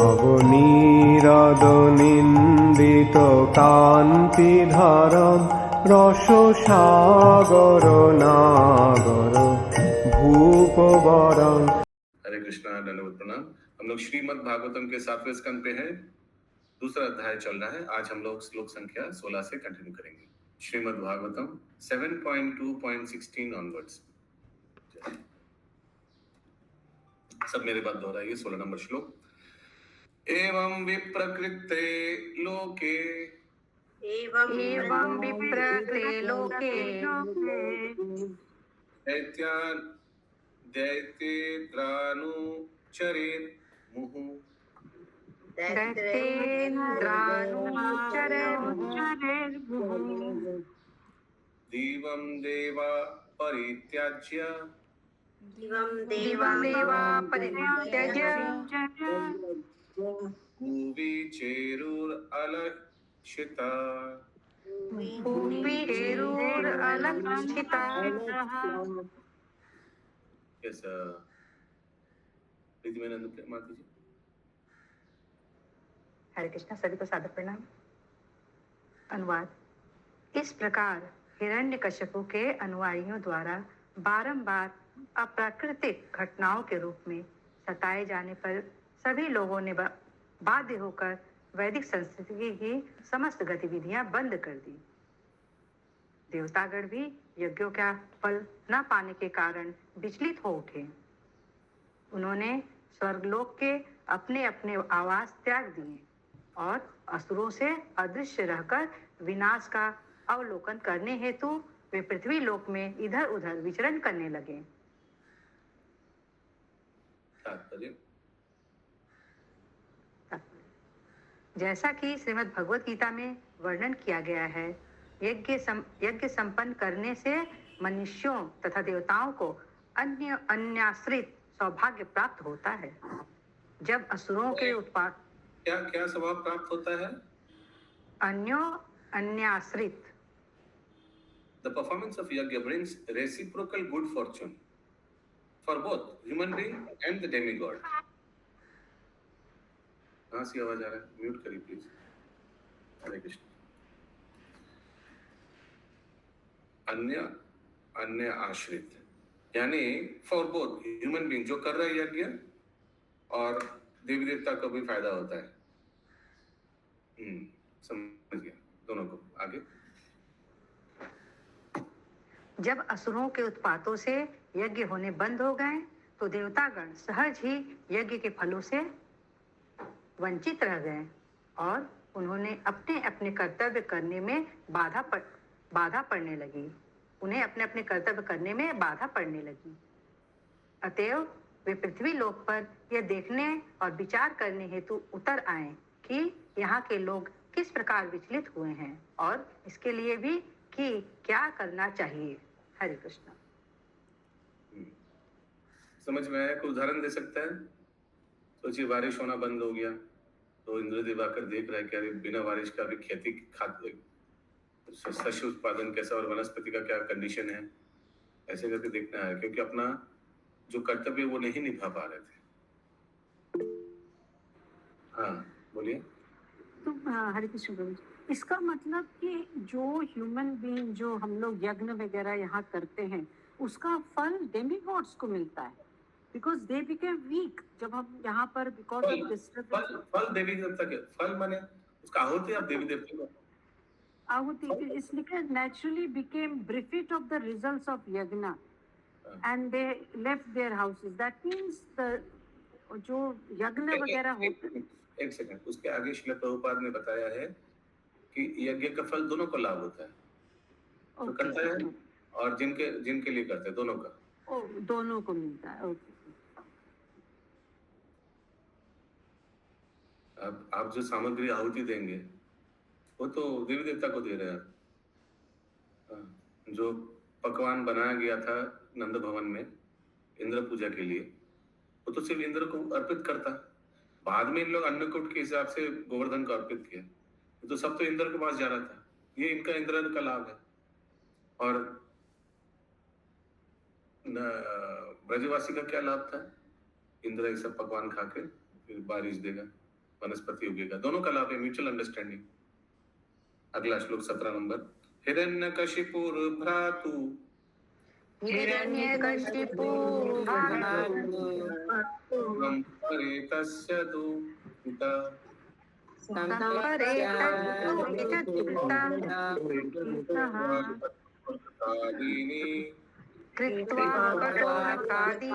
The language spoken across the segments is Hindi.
নবনীরদনিন্দিত কান্তিধারম রসসাগর নাগর ভূপবরং। हरे कृष्णा, दंडवत प्रणाम। हम लोग श्रीमद् भागवतम के 7वें स्कंद पे हैं। दूसरा अध्याय चल रहा है। आज हम लोग श्लोक संख्या 16 से कंटिन्यू करेंगे। श्रीमद् भागवतम 7.2.16 ऑनवर्ड्स। सब मेरे बात दोहराइए। 16 नंबर श्लोक। एवं विप्रकृते लोके एवं विप्रकृते लोके दैत्येन्द्रानुचरेत् मुहुः दिवं देवा परित्याज्य भुवि चेरुरलक्षिता। Yes, प्रीति मैंने माता जी। हरे कृष्णा, सभी को सादर प्रणाम। अनुवाद। इस प्रकार हिरण्यकश्यपु के अनुयायियों द्वारा बारंबार अप्राकृतिक घटनाओं के रूप में सताए जाने पर सभी लोगों ने बाध्य होकर वैदिक संस्कृति की समस्त गतिविधियां बंद कर दी। देवतागण भी यज्ञों का फल न पाने के कारण विचलित हो उठे। उन्होंने स्वर्गलोक के अपने अपने आवास त्याग दिए और असुरों से अदृश्य रहकर विनाश का अवलोकन करने हेतु वे पृथ्वी लोक में इधर उधर विचरण करने लगे। जैसा कि श्रीमद् भगवत गीता में वर्णन किया गया है, यज्ञ संपन्न करने से मनुष्यों तथा देवताओं को अन्याश्रित सौभाग्य प्राप्त होता है। जब असुरों के उत्पाद क्या स्वभाव प्राप्त होता है? अन्याश्रित। The performance of yajna brings reciprocal good fortune for both human being and the demigod. कहाँ से आवाज आ रहा है? म्यूट करिए प्लीज। हरे कृष्ण। अन्य आश्रित यानी फॉर बोथ ह्यूमन बीइंग जो कर रहा है यज्ञ और देवी देवता को भी फायदा होता है। समझ गया दोनों को। आगे। जब असुरों के उत्पातों से यज्ञ होने बंद हो गए तो देवतागण सहज ही यज्ञ के फलों से वंचित रह गए और उन्होंने अपने अपने कर्तव्य करने में बाधा पड़ने लगी। उन्हें अपने अपने कर्तव्य करने में बाधा पड़ने लगी। अतएव वे पृथ्वी लोक पर यह देखने और विचार करने हेतु उतर आए कि यहाँ के लोग किस प्रकार विचलित हुए हैं और इसके लिए भी कि क्या करना चाहिए। हरे कृष्णा। समझ में आया? कोई उदाहरण दे सकता है? सोचिए बारिश होना बंद हो गया तो इंद्रदेव आकर देख रहा है कि अरे बिना बारिश का भी खेती खाद्य शस्य उत्पादन कैसा और वनस्पति का क्या कंडीशन है, ऐसे करके देखना है क्योंकि अपना जो कर्तव्य वो नहीं निभा पा रहे थे। हाँ बोलिए। तो हरे कृष्ण प्रभु, इसका मतलब कि जो ह्यूमन बीइंग जो हम लोग यज्ञ वगैरह यहाँ करते हैं उसका फल डेमिगॉड्स को मिलता है because they became weak जब हम यहाँ पर because of disturbance। फल देवी देवता के फल माने उसका आहुति आप देवी देवता को आहुति इसलिए naturally became bereft of the results of yajna and they left their houses। that means the जो यज्ञ वगैरह होते। एक सेकंड, उसके आगे श्रील प्रभुपाद ने बताया है कि यज्ञ का फल दोनों को लाभ होता है। तो करता है और जिनके लिए करते हैं दोनों का दोनों को मिलता है। ओके। अब आप जो सामग्री आहुति देंगे वो तो देवी देवता को दे रहे हैं। जो पकवान बनाया गया था नंद भवन में इंद्र पूजा के लिए वो तो सिर्फ इंद्र को अर्पित करता। बाद में इन लोग अन्नकूट के हिसाब से गोवर्धन को अर्पित किया। तो सब तो इंद्र के पास जा रहा था। ये इनका इंद्र का लाभ है। और ब्रजवासी का क्या लाभ था? इंद्र ये सब पकवान खा के फिर बारिश देगा। वनस्पति उगेगा। दोनों का लाभ है, म्यूचुअल अंडरस्टैंडिंग। अगला श्लोक 17 नंबर। हिरण्यकशिपुर भ्रातु हिरण्यकशिपु संपरेतस्य तु पिता आदीनि कृत्वा कठोरकादीनि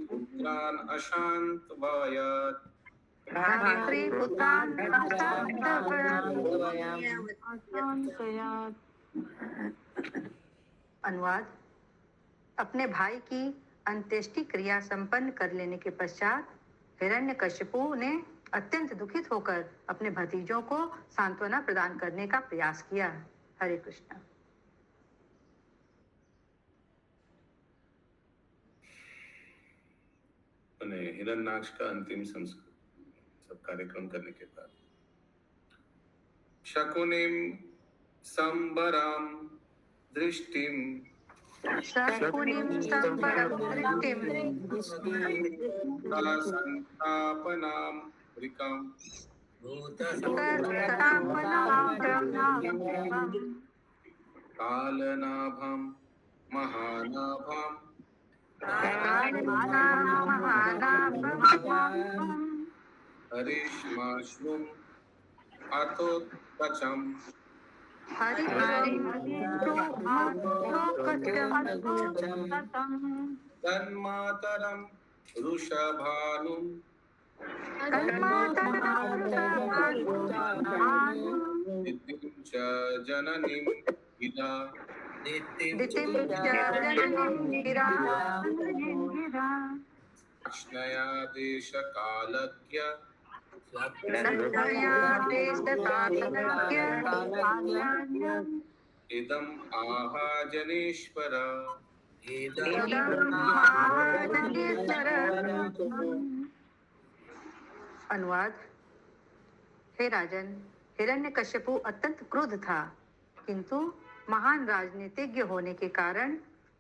पुत्रान् अशान्तवायात् भ्रातृपुत्रान् अनुवाद। अपने भाई की अंत्येष्टि क्रिया संपन्न कर लेने के पश्चात हिरण्यकशिपु ने अत्यंत दुखित होकर अपने भतीजों को सांत्वना प्रदान करने का प्रयास किया। हरे कृष्ण। हिरण्याक्ष का अंतिम संस्कार सब कार्यक्रम करने के बाद शकुनिम संबराम दृष्टिम शकुनिं संबरं संतापनां रिकाम कालनाभम महानाभम हरिश्माश्रुम अतोत्कचम तन्मातरम ऋषभानुम नित्यं च जननीं गिरा कृष्णया देशकालज्ञ इदम् आहा जनेश्वर अनुवाद। हे राजन, हिरण्यकश्यपु अत्यंत क्रुद्ध था, किंतु महान राजनीतिज्ञ होने के कारण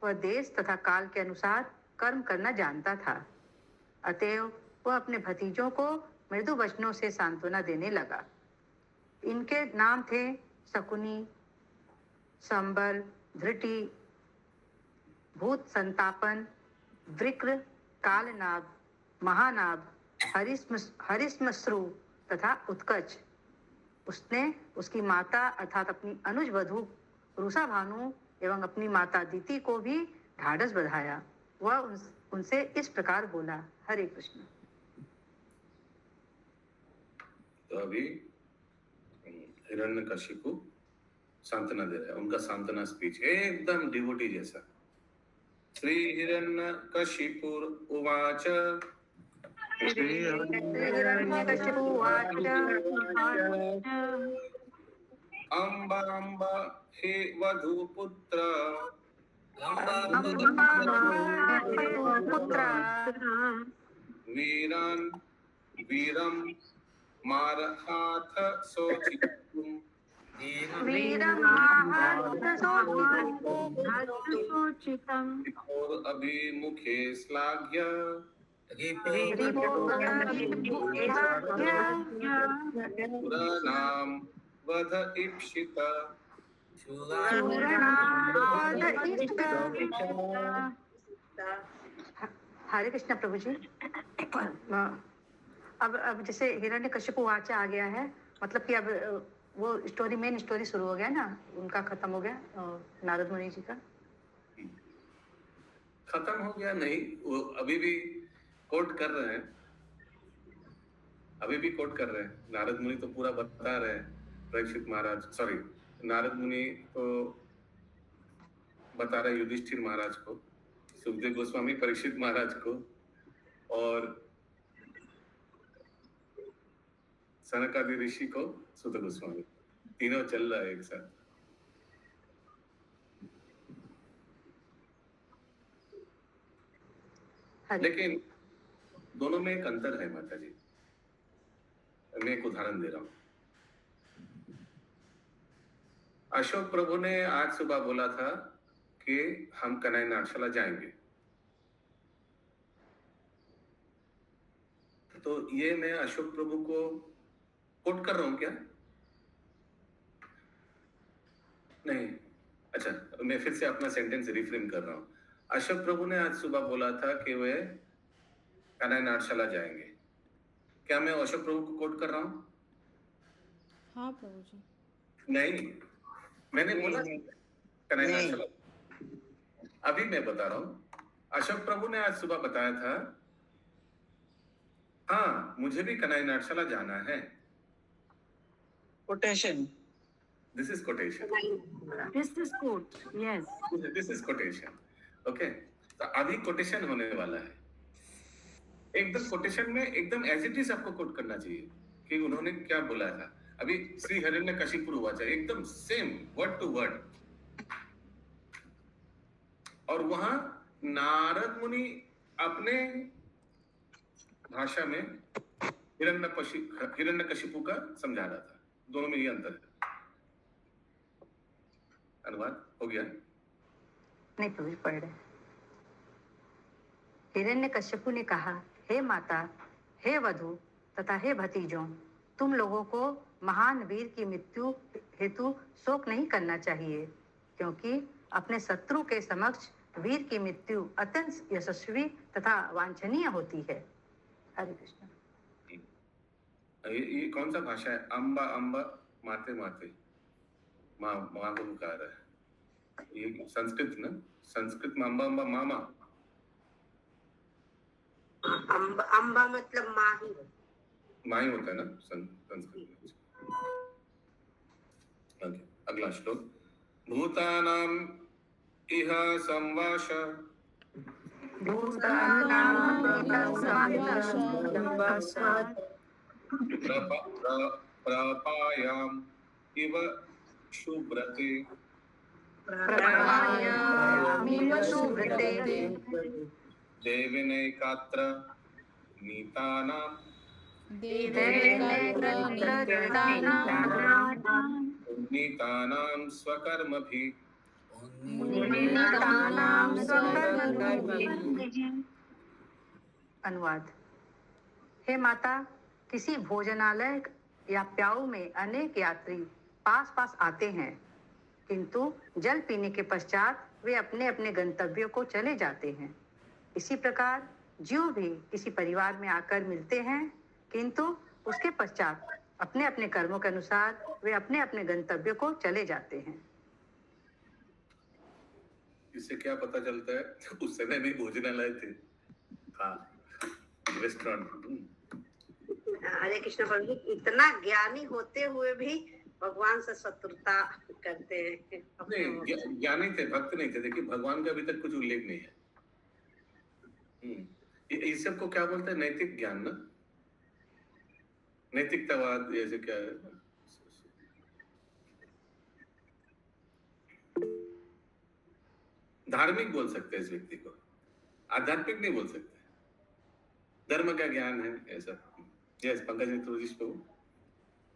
वह देश तथा काल के अनुसार कर्म करना जानता था। अतएव वह अपने भतीजों को मृदु वचनों से सांत्वना देने लगा। इनके नाम थे शकुनी, संबर, धृति, भूत संतापन, वृक्र, कालनाभ, महानाभ, हरिश्मश्रु तथा उत्कच। उसने उसकी माता अर्थात अपनी अनुज वधू रूसा भानु एवं अपनी माता दीति को भी ढाढ़स बधाया। वह उनसे इस प्रकार बोला। हरे कृष्ण। तो अभी हिरण्यकशिपु सांत्वना दे रहा है, उनका सांत्वना स्पीच एकदम डिवोटी जैसा। श्री हिरण्यकशिपुर उवाच अम्बा अम्बा हे वधूपुत्र वीरान वीरम मारहाथ सोचितुम और अभिमुखे श्लाघ्य पुराणाम वध इप्सित। हरे कृष्ण प्रभु जी। अब जैसे हिरण्यकशिपु वाचा आ गया है, मतलब कि अब वो स्टोरी, मेन स्टोरी शुरू हो गया ना, उनका खत्म हो गया नारद मुनि जी का। खत्म हो गया नहीं, वो अभी भी कोट कर रहे हैं, अभी भी कोट कर रहे हैं। नारद मुनि तो पूरा बता रहे हैं परीक्षित महाराज, सॉरी नारद मुनि तो बता रहे युधिष्ठिर महाराज को, सुखदेव गोस्वामी परीक्षित महाराज को, और सनकादि ऋषि को सुत गोस्वामी, तीनों चल रहा है एक साथ। लेकिन दोनों में एक अंतर है माता जी। मैं एक उदाहरण दे रहा हूं। अशोक प्रभु ने आज सुबह बोला था कि हम कन्हैया नाट्यशाला जाएंगे, तो ये मैं अशोक प्रभु को कोट कर रहा हूं क्या? नहीं। अच्छा, मैं फिर से अपना सेंटेंस रिफ्रेम कर रहा हूं। अशोक प्रभु ने आज सुबह बोला था कि वे कन्हैया नाटशाला जाएंगे। क्या मैं अशोक प्रभु को कोट कर रहा हूं? हाँ प्रभु जी। नहीं, मैंने बोला कन्हैया नाटशाला। अभी मैं बता रहा हूं, अशोक प्रभु ने आज सुबह बताया था, हाँ मुझे भी कन्हैया नाटशाला जाना है। Quotation. This is quotation. This is quote. Yes. This is quotation. Okay, तो अभी कोटेशन होने वाला है। एकदम कोटेशन में एकदम एज इट इज आपको कोट करना चाहिए कि उन्होंने क्या बोला था। अभी श्री हिरण्यकशिपु हुआ था, एकदम सेम वर्ड टू वर्ड। और वहां नारद मुनि अपने भाषा में हिरण्यकशिपु का समझा रहा था। दोनों में ये अंतर है। अनुवाद हो गया? नहीं प्रभु जी, पढ़ रहे। हिरण्यकश्यपु ने कहा, हे माता, हे वधु तथा हे भतीजों, तुम लोगों को महान वीर की मृत्यु हेतु शोक नहीं करना चाहिए, क्योंकि अपने शत्रु के समक्ष वीर की मृत्यु अत्यंत यशस्वी तथा वांछनीय होती है। हरे कृष्ण। ये कौन सा भाषा है? अम्बा अम्बा माते माते माँ माँ को पुकार है। ये संस्कृत ना? संस्कृत में अम्बा अम्बा मामा। अम्बा मतलब माही। माई होता है ना संस्कृत में। ओके, अगला श्लोक। भूतानाम इह संवाश प्रपायाम इव शुभ्रते देविनैकात्र नीतानां उन्नीतानां स्वकर्मभिः। अनुवाद। हे माता, किसी भोजनालय या प्याऊ में अनेक यात्री पास पास आते हैं, किंतु जल पीने के पश्चात वे अपने अपने गंतव्यों को चले जाते हैं। इसी प्रकार जीव भी किसी परिवार में आकर मिलते हैं, किंतु उसके पश्चात अपने अपने कर्मों के अनुसार वे अपने अपने गंतव्यों को चले जाते हैं। इससे क्या पता चलता है? उस समय में भोजनालय थे, हाँ, रेस्टोरेंट। हरे कृष्ण प्रभु जी, इतना ज्ञानी होते हुए भी भगवान से शत्रुता करते हैं। नहीं, ज्ञानी थे, भक्त नहीं थे। देखिए, भगवान का अभी तक कुछ उल्लेख नहीं है। इस सब को क्या बोलते हैं? नैतिक ज्ञान ना, नैतिकतावाद, जैसे क्या है, धार्मिक बोल सकते हैं इस व्यक्ति को, आध्यात्मिक नहीं बोल सकते। धर्म का ज्ञान है ऐसा। यस, पंकज मित्र जी को।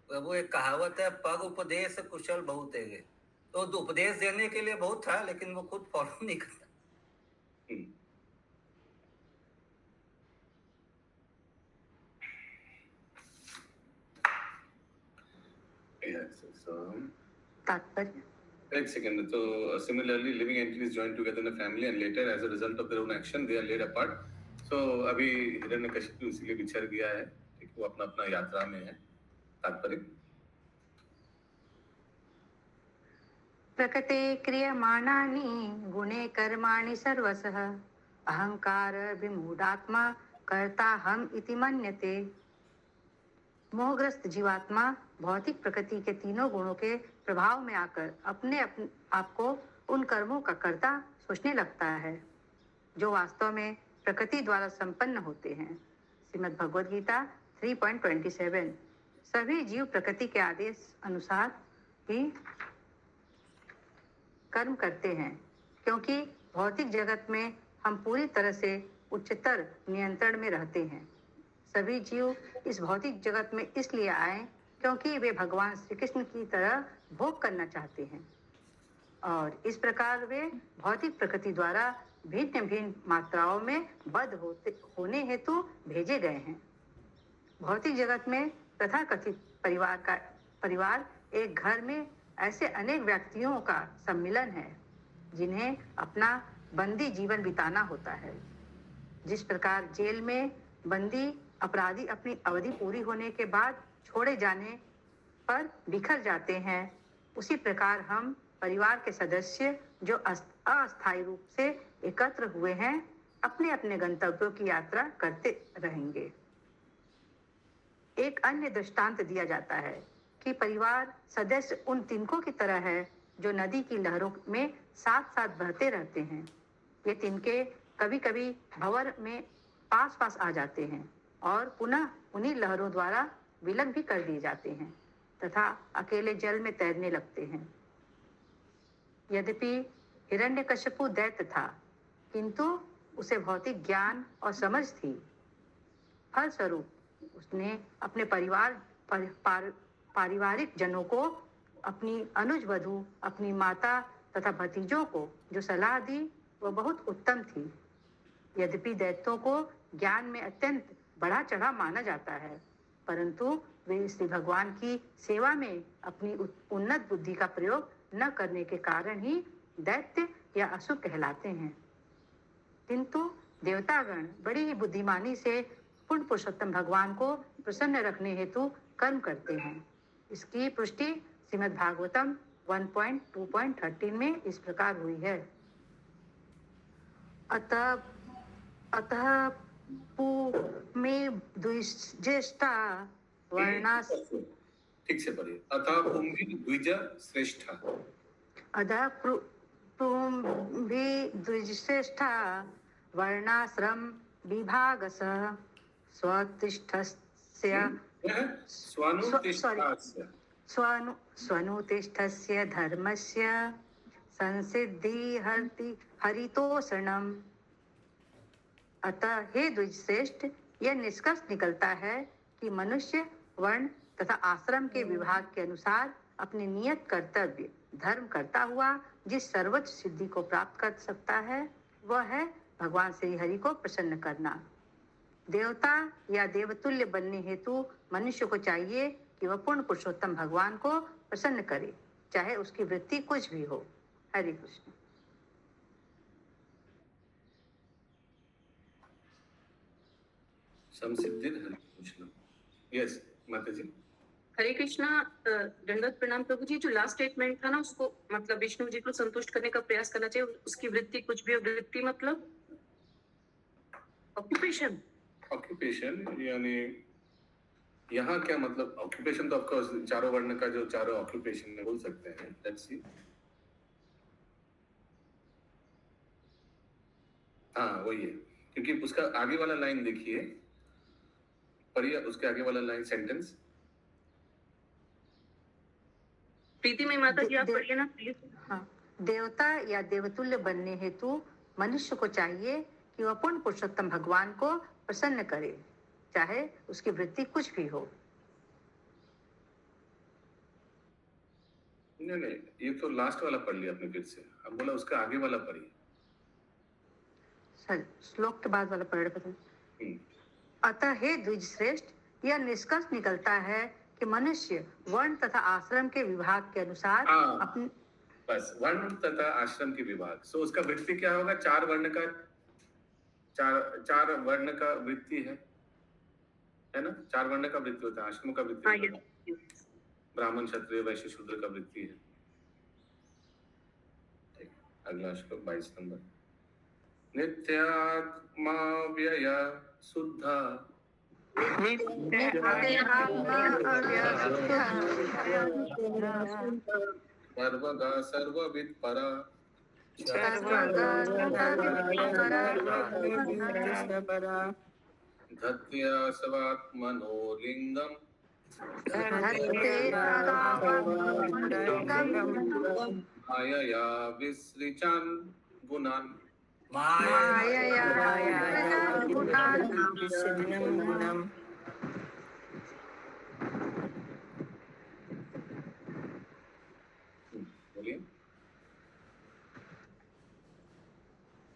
प्रभु एक कहावत है, पग उपदेश कुशल बहुत है। तो उपदेश देने के लिए बहुत था, लेकिन वो खुद फॉलो नहीं करता। तात्पर्य। एक सेकंड। तो similarly living entities join together in a family and later as a result of their own action they are led apart. So अभी हिरण्यकशिपु इसलिए बिछड़ गया है, ठीक, वो अपना अपना यात्रा में है। तात्पर्य। प्रकृते क्रियमाणानि गुणे कर्माणि सर्वशः अहंकार विमूढ़ात्मा कर्ता हम इति मन्यते। मोहग्रस्त जीवात्मा भौतिक प्रकृति के तीनों गुणों के प्रभाव में आकर अपने आप को उन कर्मों का कर्ता सोचने लगता है जो वास्तव में प्रकृति द्वारा संपन्न होते हैं। श्रीमद् भगवद गीता 3.27। सभी जीव प्रकृति के आदेश अनुसार ही कर्म करते हैं, क्योंकि भौतिक जगत में हम पूरी तरह से उच्चतर नियंत्रण में रहते हैं। सभी जीव इस भौतिक जगत में इसलिए आए क्योंकि वे भगवान श्री कृष्ण की तरह भोग करना चाहते हैं, और इस प्रकार वे भौतिक प्रकृति द्वारा भिन्न भिन्न मात्राओं में बद्ध होने हेतु भेजे गए हैं। भौतिक जगत में तथाकथित परिवार एक घर में ऐसे अनेक व्यक्तियों का सम्मिलन है जिन्हें अपना बंदी जीवन बिताना होता है। जिस प्रकार जेल में बंदी अपराधी अपनी अवधि पूरी होने के बाद छोड़े जाने पर बिखर जाते हैं, उसी प्रकार हम परिवार के सदस्य जो अस्थायी रूप से एकत्र हुए हैं अपने अपने गंतव्यों की यात्रा करते रहेंगे। एक अन्य दृष्टांत दिया जाता है कि परिवार सदस्य उन तिनकों की तरह है जो नदी की लहरों में साथ साथ बहते रहते हैं। ये तिनके कभी कभी भंवर में पास पास आ जाते हैं और पुनः उन्हीं लहरों द्वारा विलग भी कर दिए जाते हैं तथा अकेले जल में तैरने लगते हैं। यद्यपि हिरण्यकश्यपु दैत्य था, किंतु उसे भौतिक ज्ञान और समझ थी। फलस्वरूप उसने अपने पारिवारिक जनों को, अपनी अनुज वधू, अपनी माता तथा भतीजों को जो सलाह दी वह बहुत उत्तम थी। यद्यपि दैत्यों को ज्ञान में अत्यंत बढ़ा चढ़ा माना जाता है, परंतु वे श्री भगवान की सेवा में अपनी उन्नत बुद्धि का प्रयोग न करने के कारण ही दैत्य या असुर कहलाते हैं। किंतु देवतागण बड़ी ही बुद्धिमानी से पूर्ण पुरुषोत्तम भगवान को प्रसन्न रखने हेतु कर्म करते हैं। इसकी पुष्टि श्रीमद् भागवतम 1.2.13 में इस प्रकार हुई है। अतः में द्विज्येष्ठा वर्णा, ठीक से पढ़िए। अतः पुंभी द्विज श्रेष्ठा, अतः द्विज्येष्ठा वर्णाश्रम विभागस स्वतिष्ठस्य स्वनुतिष्ठस्य धर्मस्य संसिद्धि हरितोषणम। अतः हे द्विजश्रेष्ठ, यह निष्कर्ष निकलता है कि मनुष्य वर्ण तथा आश्रम के विभाग के अनुसार अपने नियत कर्तव्य धर्म करता हुआ जिस सर्वोच्च सिद्धि को प्राप्त कर सकता है वह है भगवान श्री हरि को प्रसन्न करना। देवता या देवतुल्य बनने हेतु मनुष्य को चाहिए कि वह पूर्ण पुरुषोत्तम भगवान को प्रसन्न करे, चाहे उसकी वृत्ति कुछ भी हो। हरे कृष्ण। संसिद्धिर हरि कृष्ण। यस माता जी। हरे कृष्णा। दंडवत प्रणाम प्रभु जी। जो लास्ट स्टेटमेंट था ना, उसको मतलब विष्णु जी को संतुष्ट करने का प्रयास करना चाहिए। उसकी वृत्ति कुछ भी हो, वृत्ति मतलब ऑक्यूपेशन। ऑक्यूपेशन यानी यहाँ क्या मतलब? ऑक्यूपेशन तो ऑफकोर्स चारों वर्ण का जो चारों ऑक्यूपेशन में बोल सकते हैं। Let's see. हाँ वही है, क्योंकि उसका आगे वाला लाइन देखिए, पढ़िए उसके आगे वाला लाइन सेंटेंस। प्रीति में माता जी आप पढ़िए ना प्लीज। हाँ, देवता या देवतुल्य बनने हेतु मनुष्य को चाहिए कि वह पूर्ण पुरुषोत्तम भगवान को प्रसन्न करे, चाहे उसकी वृत्ति कुछ भी हो। नहीं, ये तो लास्ट वाला पढ़ लिया आपने फिर से। अब बोला उसका आगे वाला पढ़िए। सर, श्लोक के बाद वाला पढ़ रहे। अतः हे द्विज श्रेष्ठ, यह निष्कर्ष निकलता है कि मनुष्य वर्ण तथा आश्रम के विभाग के अनुसार अपने बस वर्ण तथा आश्रम के विभाग। सो उसका वृत्ति क्या होगा? चार वर्ण का वृत्ति है ना? चार वर्ण का वृत्ति होता है, आश्रम का वृत्ति होता है। ब्राह्मण क्षत्रिय वैश्य शूद्र का वृत्ति है। अगला श्लोक 22 नंबर। नित्यात्मा व्यय शुद्धा सर्वगा सर्वविद परा धत्या स्वात्मनो लिंगम मायया विसृजन् गुणान्।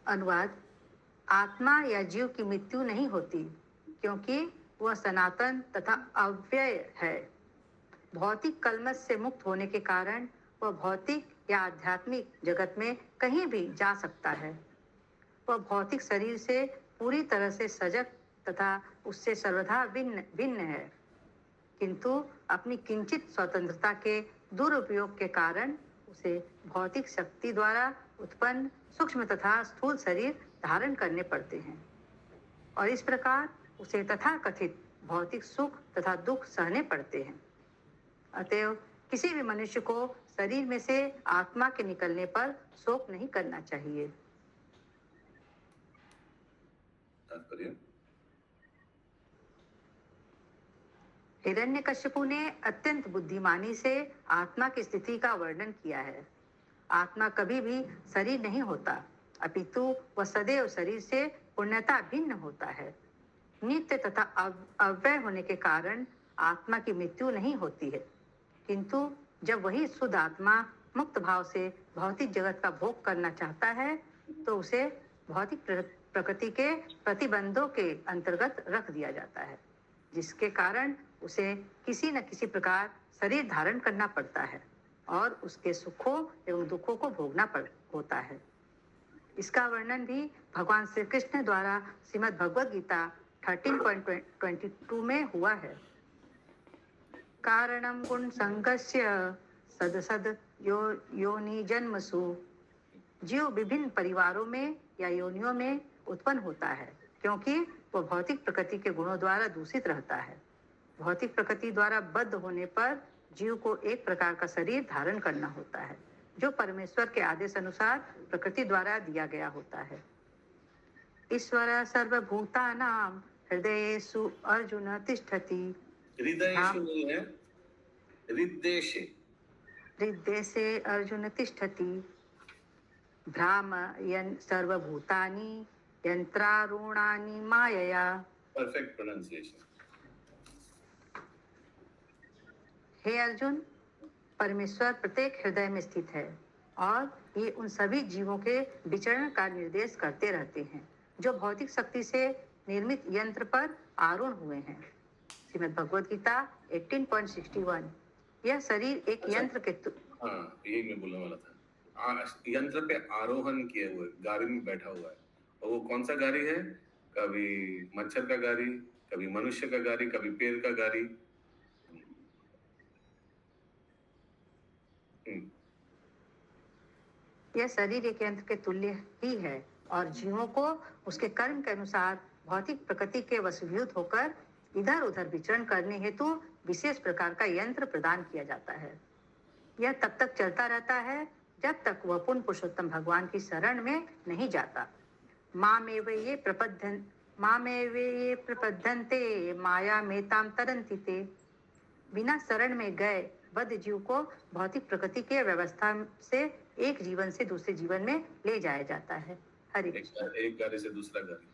अनुवाद। आत्मा या जीव की मृत्यु नहीं होती, क्योंकि वह सनातन तथा अव्यय है। भौतिक कलमश से मुक्त होने के कारण वह भौतिक या आध्यात्मिक जगत में कहीं भी जा सकता है। वह भौतिक शरीर से पूरी तरह से सजग तथा उससे सर्वथा भिन्न है, किंतु अपनी किंचित स्वतंत्रता के दुरुपयोग के कारण उसे भौतिक शक्ति द्वारा उत्पन्न सूक्ष्म तथा स्थूल शरीर धारण करने पड़ते हैं और इस प्रकार उसे तथाकथित भौतिक सुख तथा दुख सहने पड़ते हैं। अतएव किसी भी मनुष्य को शरीर में से आत्मा के निकलने पर शोक नहीं करना चाहिए। तात्पर्य हिरण्यकश्यपु ने अत्यंत बुद्धिमानी से आत्मा की स्थिति का वर्णन किया है। आत्मा कभी भी शरीर नहीं होता, अपितु वह सदैव शरीर से पूर्णतः भिन्न होता है। नित्य तथा अव्यय होने के कारण आत्मा की मृत्यु नहीं होती है, किंतु जब वही शुद्ध आत्मा मुक्त भाव से भौतिक जगत का भोग करना चाहता है तो उसे भौतिक प्रकृति के प्रतिबंधों के अंतर्गत रख दिया जाता है, जिसके कारण उसे किसी न किसी प्रकार शरीर धारण करना पड़ता है और उसके सुखों एवं दुखों को भोगना होता है। इसका वर्णन भी भगवान श्री कृष्ण द्वारा श्रीमद् भगवद गीता 13.22 में हुआ है। कारणम गुण संगस्य सदसद योनि जन्मसु। जीव विभिन्न परिवारों में या योनियों में उत्पन्न होता है क्योंकि वह भौतिक प्रकृति के गुणों द्वारा दूषित रहता है। भौतिक प्रकृति द्वारा बद्ध होने पर जीव को एक प्रकार का शरीर धारण करना होता है जो परमेश्वर के आदेश अनुसार प्रकृति द्वारा दिया गया होता है। ईश्वर सर्वभूतानां हृदयेषु अर्जुन तिष्ठति। हृदयेषु नहीं है, हृदयेषु। हृदयेषु अर्जुन तिष्ठति। भ्रामयन् सर्वभूतानि यंत्रारूणानि मायया। Perfect pronunciation. हे अर्जुन, परमेश्वर प्रत्येक हृदय में स्थित है और ये उन सभी जीवों के विचरण का निर्देश करते रहते हैं जो भौतिक शक्ति से निर्मित यंत्र पर आरूढ़ हुए हैं। श्रीमद् भगवद गीता 18.61। यह शरीर एक यंत्र के हाँ, यही मैं बोलने वाला था। यंत्र पे आरोहण किए हुए गाड़ी में बैठा हुआ है और वो कौन सा गाड़ी है? कभी मच्छर का गाड़ी, कभी मनुष्य का गाड़ी, कभी पेड़ का गाड़ी। यह शरीर एक यंत्र के तुल्य ही है और जीवों को उसके कर्म के अनुसार भौतिक प्रकृति के वशीभूत होकर इधर उधर विचरण करने हेतु विशेष प्रकार का यंत्र प्रदान किया जाता है। यह तब तक चलता रहता है जब तक वह पूर्ण पुरुषोत्तम भगवान की शरण में नहीं जाता। मामेव ये प्रपद्यन्ते माया मेताम तरन्ति ते। बिना शरण में गए बद्ध जीव को भौतिक प्रकृति के व्यवस्था से एक जीवन से दूसरे जीवन में ले जाया जाता है। हरे कृष्ण। एक गाड़ी से दूसरा गाड़ी।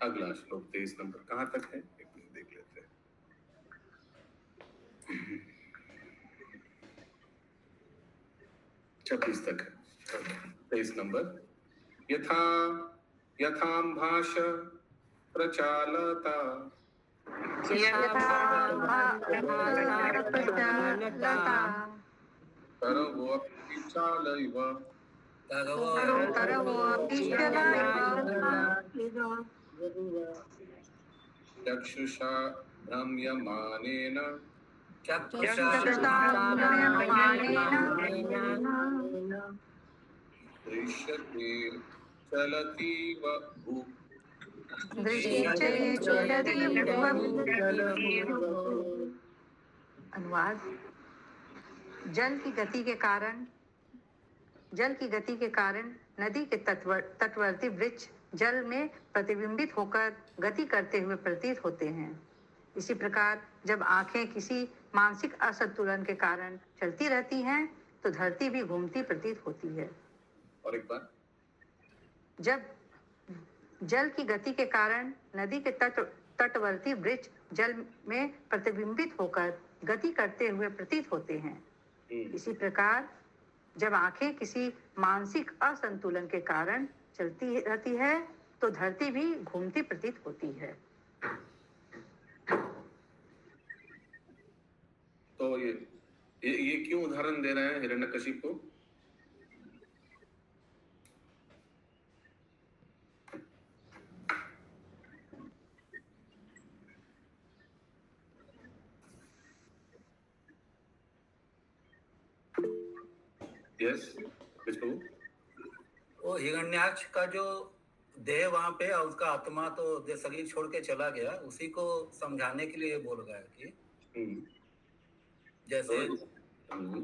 अगला श्लोक 23 नंबर कहाँ तक है? एक मिनट देख लेते हैं। 26 तक है। 23 नंबर। यथाम भाष प्रचालता तरवोऽपि चालयिव चक्षुषा भ्रम्यमानेन दृश्यते चलतीव भूः। अनुवाद। जल की गति के कारण नदी के तटवर्ती वृक्ष जल में प्रतिबिंबित होकर गति करते हुए प्रतीत होते हैं। इसी प्रकार जब आंखें किसी मानसिक असंतुलन के कारण चलती रहती हैं तो धरती भी घूमती प्रतीत होती है। और एक बार, जब जल की गति के कारण नदी के तटवर्ती वृक्ष जल में प्रतिबिंबित होकर गति करते हुए प्रतीत होते हैं। इसी प्रकार जब आंखें किसी मानसिक असंतुलन के कारण चलती रहती है तो धरती भी घूमती प्रतीत होती है। तो ये क्यों उदाहरण दे रहे हैं हिरण्यकशिपु को? यस विष्णु, वो हिरण्याक्ष का जो देह वहां पे और उसका आत्मा तो शरीर छोड़ के चला गया, उसी को समझाने के लिए बोल रहा है कि हम्म, जैसे हम्म,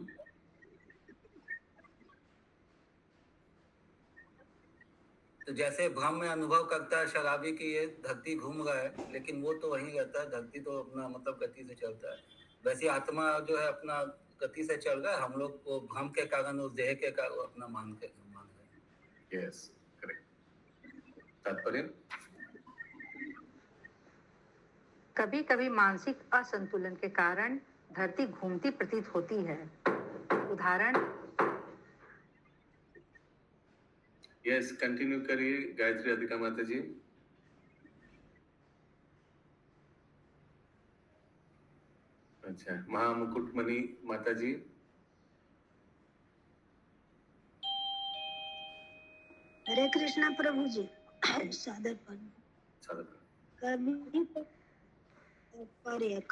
तो जैसे भ्रम में अनुभव करता है शराबी की ये धरती घूम रहा है, लेकिन वो तो वहीं रहता है, धरती तो अपना मतलब गति से चलता है। वैसे आत्मा जो है अपना गति से चल रहा है, हम लोग को भ्रम के कारण उस देह के कारण अपना मान रहे हैं। Yes correct. तात्पर्य? कभी कभी मानसिक असंतुलन के कारण धरती घूमती प्रतीत होती है। उदाहरण, यस कंटिन्यू करिए गायत्री अधिका माता जी। अच्छा, महामुकुटमणि माता जी। हरे कृष्णा प्रभु जी। सादर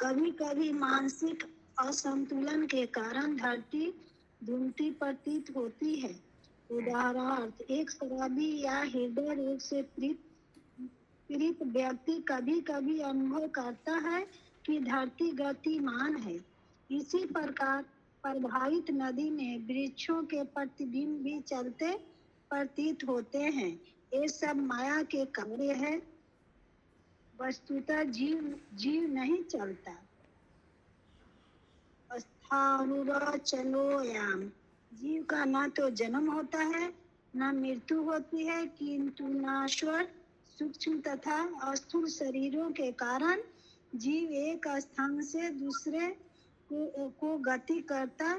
कभी कभी मानसिक असंतुलन के कारण धरती घूमती प्रतीत होती है। उदाहरणार्थ, एक शराबी या हृदय रोग से पीड़ित व्यक्ति कभी कभी अनुभव करता है कि धरती गतिमान है। इसी प्रकार प्रवाहित नदी में वृक्षों के प्रतिबिंब भी चलते प्रतीत होते हैं। ये सब माया के कार्य है। वस्तुतः जीव नहीं चलता। चलोयाम, जीव का न तो जन्म होता है न मृत्यु होती है, किंतु नाश्वर सूक्ष्म तथा स्थूल शरीरों के कारण जीव एक स्थान से दूसरे को गति करता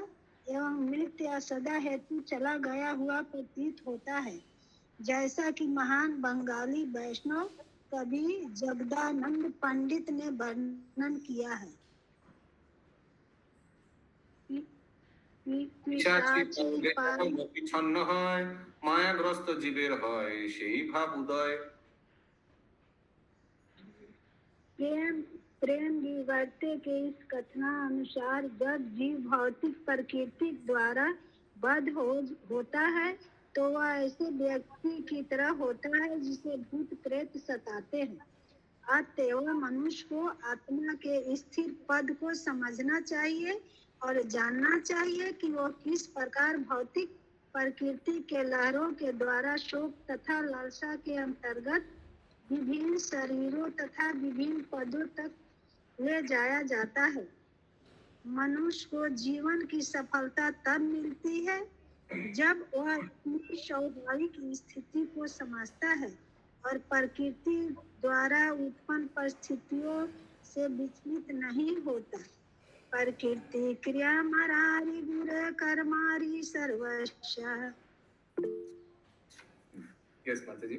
एवं मृत या सदा हेतु चला गया हुआ प्रतीत होता है। जैसा कि महान बंगाली वैष्णव कवि जगदानंद पंडित ने वर्णन किया है। मायाग्रस्त जीवेर হয় সেই ভাব উদয়। प्रेम विवर्ते के इस कथनानुसार जब जीव भौतिक प्रकृति द्वारा बद्ध होता है तो वह ऐसे व्यक्ति की तरह होता है जिसे भूत प्रेत सताते हैं। अतएव मनुष्य को आत्मा के स्थिर पद को समझना चाहिए और जानना चाहिए कि वह किस प्रकार भौतिक प्रकृति के लहरों के द्वारा शोक तथा लालसा के अंतर्गत विभिन्न शरीरों तथा विभिन्न पदों तक ले जाया जाता है। मनुष्य को जीवन की सफलता तब मिलती है जब वह अपनी स्वाभाविक स्थिति को समझता है और प्रकृति द्वारा उत्पन्न परिस्थितियों से विचलित नहीं होता। प्रकृति क्रिया मरारी गुर कर्मारी सर्वस्व। यस माता जी।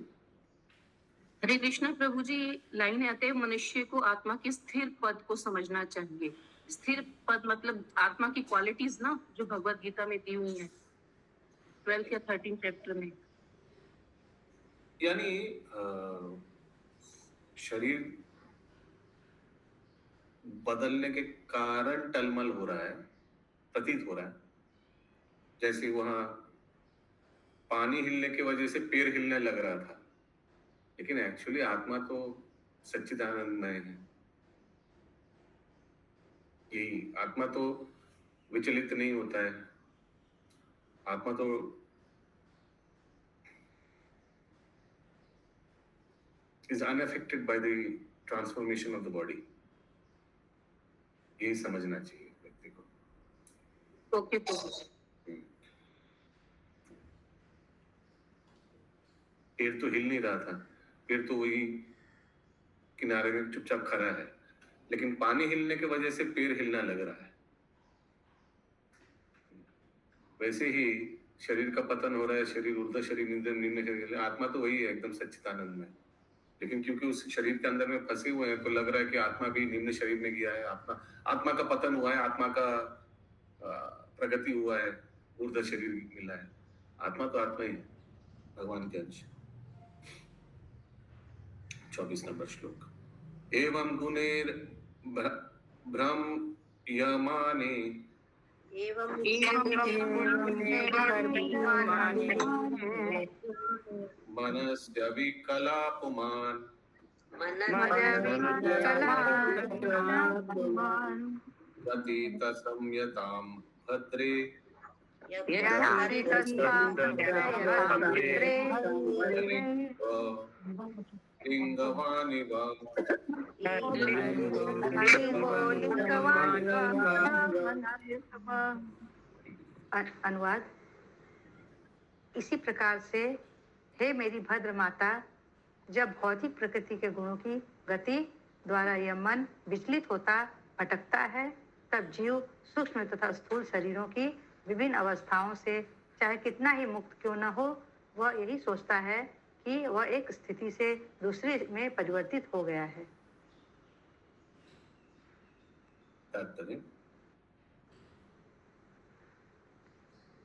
हरे कृष्णा प्रभु जी, लाइन आते हैं मनुष्य को आत्मा के स्थिर पद को समझना चाहिए। स्थिर पद मतलब आत्मा की क्वालिटीज ना, जो भगवत गीता में दी हुई है 12 या 13 चैप्टर में। यानी शरीर बदलने के कारण टलमल हो रहा है, प्रतीत हो रहा है। जैसे वहां पानी हिलने की वजह से पैर हिलने लग रहा था, लेकिन एक्चुअली आत्मा तो सच्चिदानंदमय है। यही आत्मा तो विचलित नहीं होता है। आत्मा तो is unaffected by the transformation of the body। यही समझना चाहिए व्यक्ति को। ओके प्रभु जी। पैर तो हिल नहीं रहा था, पैर तो वही किनारे में चुपचाप खड़ा है, लेकिन पानी हिलने की वजह से पैर हिलना लग रहा है। वैसे ही शरीर का पतन हो रहा है, शरीर ऊर्ध्व शरीर निम्न शरीर, आत्मा तो वही है एकदम सच्चिदानंद में, लेकिन क्योंकि उस शरीर के अंदर में फंसे हुए हैं तो लग रहा है कि आत्मा भी निम्न शरीर में गया है, आत्मा का पतन हुआ है, आत्मा का प्रगति हुआ है, ऊर्ध्व शरीर मिला है। आत्मा तो आत्मा ही है, भगवान के अंश। 24 नंबर श्लोक। एवं गुणेर भ्रम यमाने एवं मनस्य विकलापमान गति तसंयताम भद्रे लिंगवानिव अनुवाद। इसी प्रकार से हे मेरी भद्र माता, जब भौतिक प्रकृति के गुणों की गति द्वारा यह मन विचलित होता भटकता है, तब जीव सूक्ष्म तथा स्थूल शरीरों की विभिन्न अवस्थाओं से चाहे कितना ही मुक्त क्यों न हो, वह यही सोचता है कि वह एक स्थिति से दूसरी में परिवर्तित हो गया है।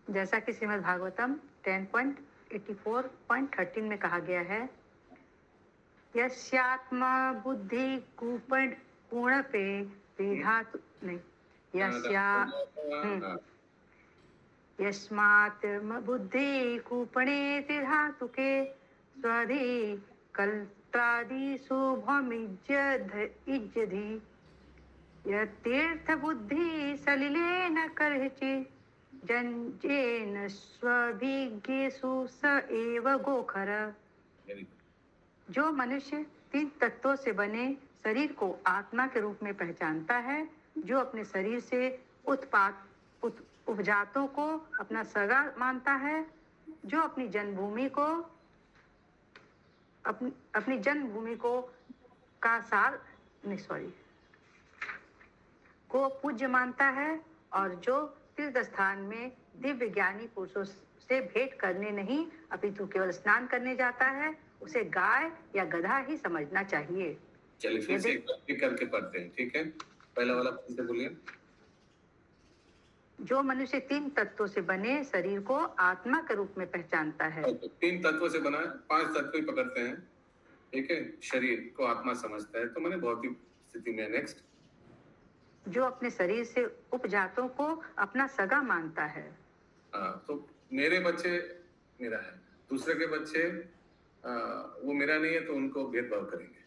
जैसा कि श्रीमद् भागवतम 10.84.13 में कहा गया है, यस्यात्मा बुद्धि कूणपे विधातु नहीं यस्मात् बुद्धि कूपणे तिधातुके स्वधि कल्त्रादिषु भौमिज्यधि यतीर्थ बुद्धि सलिलेन करहिचि जंजेन स्वभिज्ञेषु स एव गोखर। जो मनुष्य 3 तत्वों से बने शरीर को आत्मा के रूप में पहचानता है, जो अपने शरीर से उपजातों को अपना सगा मानता है, जो अपनी जन्मभूमि को को पूज्य मानता है, और जो तीर्थ स्थान में दिव्य ज्ञानी पुरुषों से भेंट करने नहीं अपितु केवल स्नान करने जाता है, उसे गाय या गधा ही समझना चाहिए। चलिए फिर से एक करके पढ़ते हैं, ठीक है? पहला वाला फिर से बोलिए। जो मनुष्य 3 तत्वों से बने शरीर को आत्मा के रूप में पहचानता है। 3 तत्वों से बना है, 5 तत्व ही पकड़ते हैं, ठीक है? शरीर को आत्मा समझता है, तो मैंने भौतिक स्थिति में। नेक्स्ट, जो अपने शरीर से उपजातों को अपना सगा मानता है। तो मेरे बच्चे मेरा है, दूसरे के बच्चे वो मेरा नहीं है, तो उनको भेदभाव करेंगे।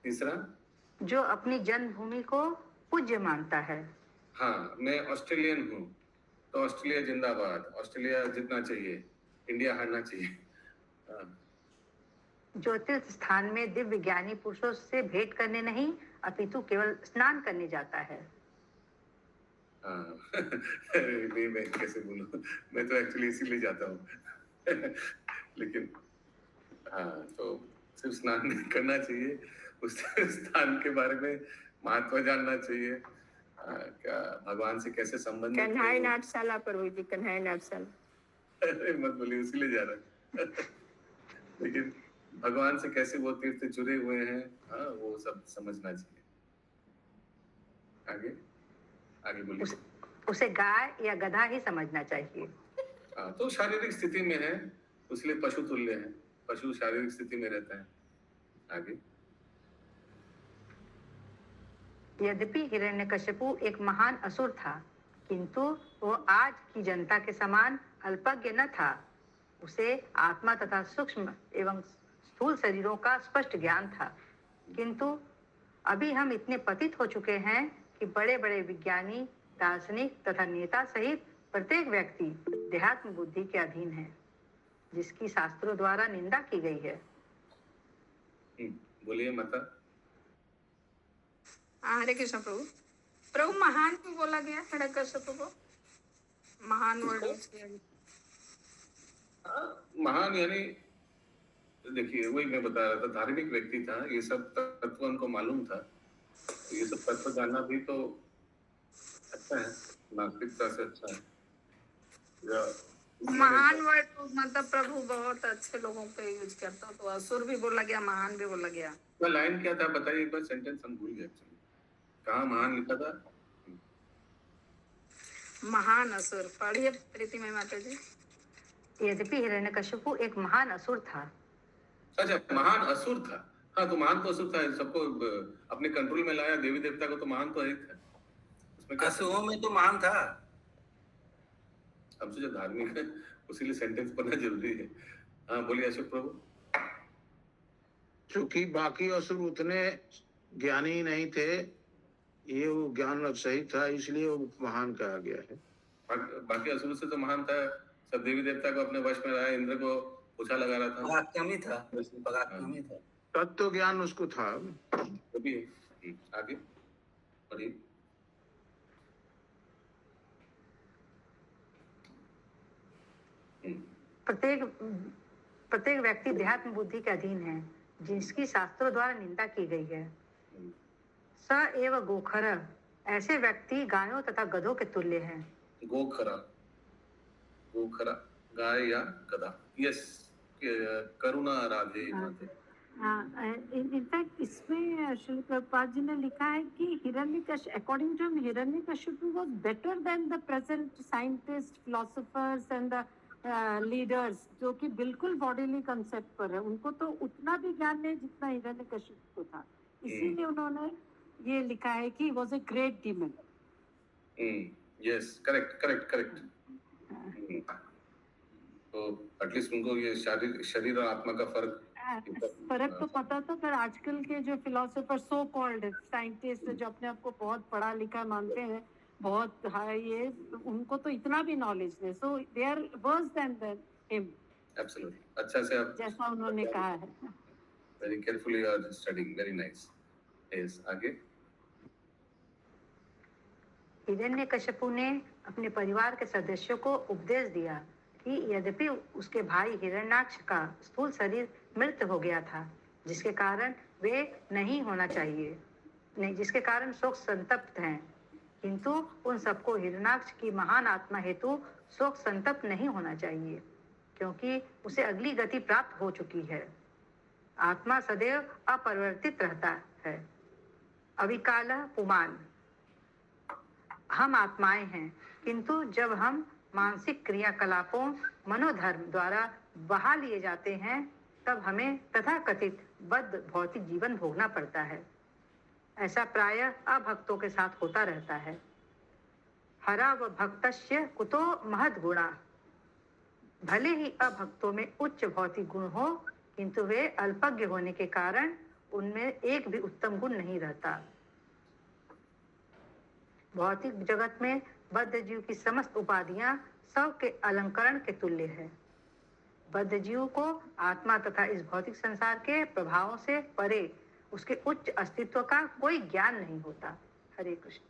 तीसरा, जो अपनी जन्मभूमि को पूज्य मानता है। हाँ, मैं ऑस्ट्रेलियन हूँ, तो ऑस्ट्रेलिया जिंदाबाद, ऑस्ट्रेलिया जीतना चाहिए, इंडिया हारना चाहिए। जो तीर्थ स्थान में दिव्य ज्ञानी पुरुषों से भेंट करने नहीं अपितु केवल स्नान करने जाता है। नहीं, मैं कैसे बोलूं, मैं तो एक्चुअली इसीलिए जाता हूँ। लेकिन हाँ, तो सिर्फ स्नान नहीं करना चाहिए, उस स्थान के बारे में महत्व जानना चाहिए, क्या भगवान से कैसे संबंध। कन्हाई नाटशाला पर हुई थी, कन्हाई नाटशाला। अरे मत बोलिए, इसीलिए जा रहा है। लेकिन भगवान से कैसे वो तीर्थ जुड़े हुए हैं, हाँ, वो सब समझना चाहिए। आगे बोलिए। उसे गाय या गधा ही समझना चाहिए। हाँ, तो शारीरिक स्थिति में है, इसलिए पशु तुल्य है, पशु शारीरिक स्थिति में रहता है। आगे, यद्यपि हिरण्यकशिपु एक महान असुर था, किंतु वो आज की जनता के समान अल्पज्ञ न था। उसे आत्मा तथा सूक्ष्म एवं स्थूल शरीरों का स्पष्ट ज्ञान था, किंतु अभी हम इतने पतित हो चुके हैं कि बड़े बड़े विज्ञानी, दार्शनिक तथा नेता सहित प्रत्येक व्यक्ति देहात्म बुद्धि के अधीन है, जिसकी शास्त्रों द्वारा निंदा की गई है। बोलिए माता। हरे कृष्ण प्रभु। प्रभु महान क्यों बोला गया हिरण्यकशिपु को? महान वर्ड यूज किया गया। महान यानी देखिए, वही मैं बता रहा था, धार्मिक व्यक्ति था, ये सब तत्व उनको मालूम था, ये सब तत्व जानना भी तो अच्छा है, नास्तिकता से अच्छा है। महान वर्ड मतलब प्रभु बहुत अच्छे लोगों पे यूज करता, तो असुर भी बोला गया, महान भी बोला गया। वो लाइन क्या था बताइए एक बार, सेंटेंस हम भूल गए एक्चुअली, कहाँ महान लिखा था? महान असुर पढ़िए प्रीतिमय माता जी। यद्यपि हिरण्यकशिपु एक महान असुर था। अच्छा, महान असुर था। हाँ, तो महान तो असुर था, सबको अपने कंट्रोल में लाया, देवी देवता को, तो महान तो एक था, उसमें क्या? असुरों में तो महान था। हमसे जो धार्मिक है उसी लिए सेंटेंस पढ़ना जरूरी है। हाँ बोलिए अशोक प्रभु। क्योंकि बाकी असुर उतने ज्ञानी नहीं थे, ये वो ज्ञान सही था, इसलिए वो महान कहा गया है। बाकी असुर से तो महान था, सब देवी देवता को अपने वश में लाया, इंद्र को पूछा लगा रहा था, पराक्रमी था, पराक्रमी था, तत्व ज्ञान उसको था। वो भी है। आगे पढ़िए। प्रत्येक व्यक्ति देहात्म बुद्धि के अधीन है, जिसकी शास्त्रों द्वारा निंदा की गई है। स एव गोखर, ऐसे व्यक्ति गायों तथा गधों के तुल्य हैं। गोखरा, गोखरा गाय या गधा। यस, करुणा राधे माते। इनफैक्ट इसमें श्री प्रभुपाद जी ने लिखा है कि according to Hiranyakashipu was better than the present scientist, philosophers and the leaders, जो कि बिल्कुल बॉडीली कंसेप्ट पर है। उनको तो उतना भी ज्ञान नहीं जितना हिरण्यकशिपु को था, इसीलिए उन्होंने ये लिखा है कि was a great demon. Yes, correct. तो एटलीस्ट उनको ये शरीर और आत्मा का फर्क तो पता था, पर आजकल के जो फिलोसोफर, सो कॉल्ड साइंटिस्ट, जो अपने आप को बहुत पढ़ा लिखा मानते हैं, बहुत हाई, ये उनको तो इतना भी नॉलेज नहीं, so they are worse than him. Absolutely, अच्छा से आप जैसा उन्होंने कहा है। Very carefully you are studying, very nice. Yes, आगे। हिरण्यकशिपु ने अपने परिवार के सदस्यों को उपदेश दिया कि यद्यपि उसके भाई हिरण्याक्ष का स्थूल शरीर मृत हो गया था, जिसके कारण वे नहीं होना चाहिए, नहीं, जिसके कारण शोक संतप्त हैं, किंतु उन सबको हिरण्याक्ष की महान आत्मा हेतु शोक संतप्त नहीं होना चाहिए, क्योंकि उसे अगली गति प्राप्त हो चुकी है। आत्मा सदैव अपरिवर्तित रहता है। अविकाल पुमान, हम आत्माएं हैं, किंतु जब हम मानसिक क्रियाकलापों, मनोधर्म द्वारा बहा लिए जाते हैं, तब हमें तथाकथित बद्ध भौतिक जीवन भोगना पड़ता है। ऐसा प्रायः अभक्तों के साथ होता रहता है। हरा व भक्तस्य कुतो महद गुणा, भले ही अभक्तों में उच्च भौतिक गुण हो, किंतु वे अल्पज्ञ होने के कारण उनमें एक भी उत्तम गुण नहीं रहता। भौतिक जगत में बद्ध जीव की समस्त उपाधियां सब के अलंकरण के तुल्य है। बद्ध जीव को आत्मा तथा इस भौतिक संसार के प्रभावों से परे उसके उच्च अस्तित्व का कोई ज्ञान नहीं होता। हरे कृष्ण।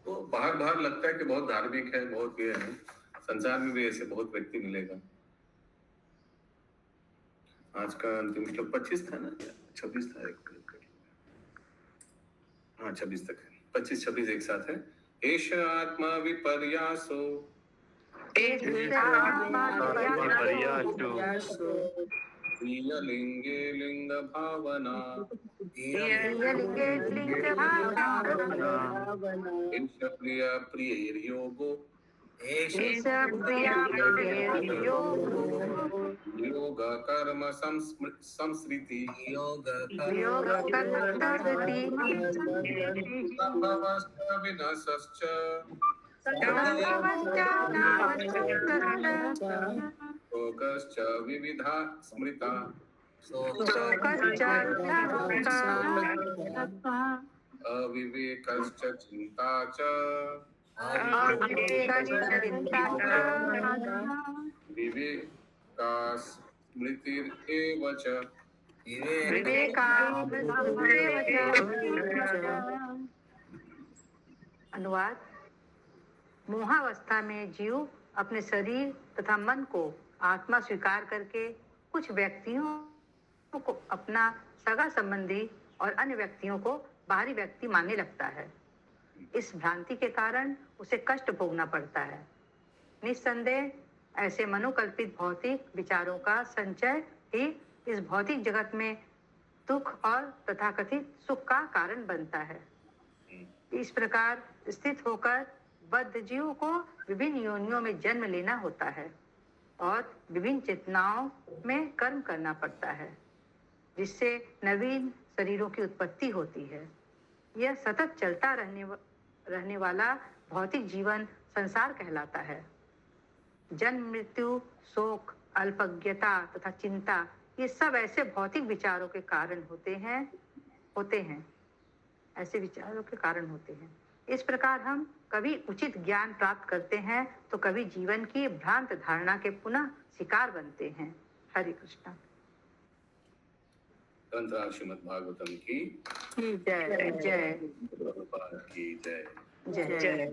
तो बाहर लगता है कि बहुत धार्मिक है, बहुत ये है, संसार में भी ऐसे बहुत व्यक्ति मिलेगा। आज का अंतिम 25 था ना, 26 था, हाँ 26 तक है, 25-26 एक साथ है। एष आत्मा विपर्यासो, लिंगे लिंग भावना, प्रिय प्रिय योगो, योग कर्म संस्मृति, विनाशश्च शोकश्च विविधा स्मृता, अविवेकश्च चिंता च, विवेका स्मृतिरेव च। अनुवाद। मोहावस्था में जीव अपने शरीर तथा मन को आत्मा स्वीकार करके कुछ व्यक्तियों को अपना सगा संबंधी और अन्य व्यक्तियों को बाहरी व्यक्ति मानने लगता है। इस भ्रांति के कारण उसे कष्ट भोगना पड़ता है। निस्संदेह ऐसे मनोकल्पित भौतिक विचारों का संचय ही इस भौतिक जगत में दुख और तथाकथित सुख का कारण बनता है। इस प्रकार स्थित होकर बद्ध जीव को विभिन्न योनियों में जन्म लेना होता है और विभिन्न चेतनाओं में कर्म करना पड़ता है, जिससे नवीन शरीरों की उत्पत्ति होती है। यह सतत चलता रहने वाला भौतिक जीवन संसार कहलाता है। जन्म, मृत्यु, शोक, अल्पज्ञता तथा चिंता, ये सब ऐसे भौतिक विचारों के कारण होते हैं। ऐसे विचारों के कारण होते हैं। इस प्रकार हम कभी उचित ज्ञान प्राप्त करते हैं तो कभी जीवन की भ्रांत धारणा के पुनः शिकार बनते हैं। हरे कृष्णा। ग्रंथराज श्रीमद् भागवतम की जय जय प्रभुपाद की जय। जय जय।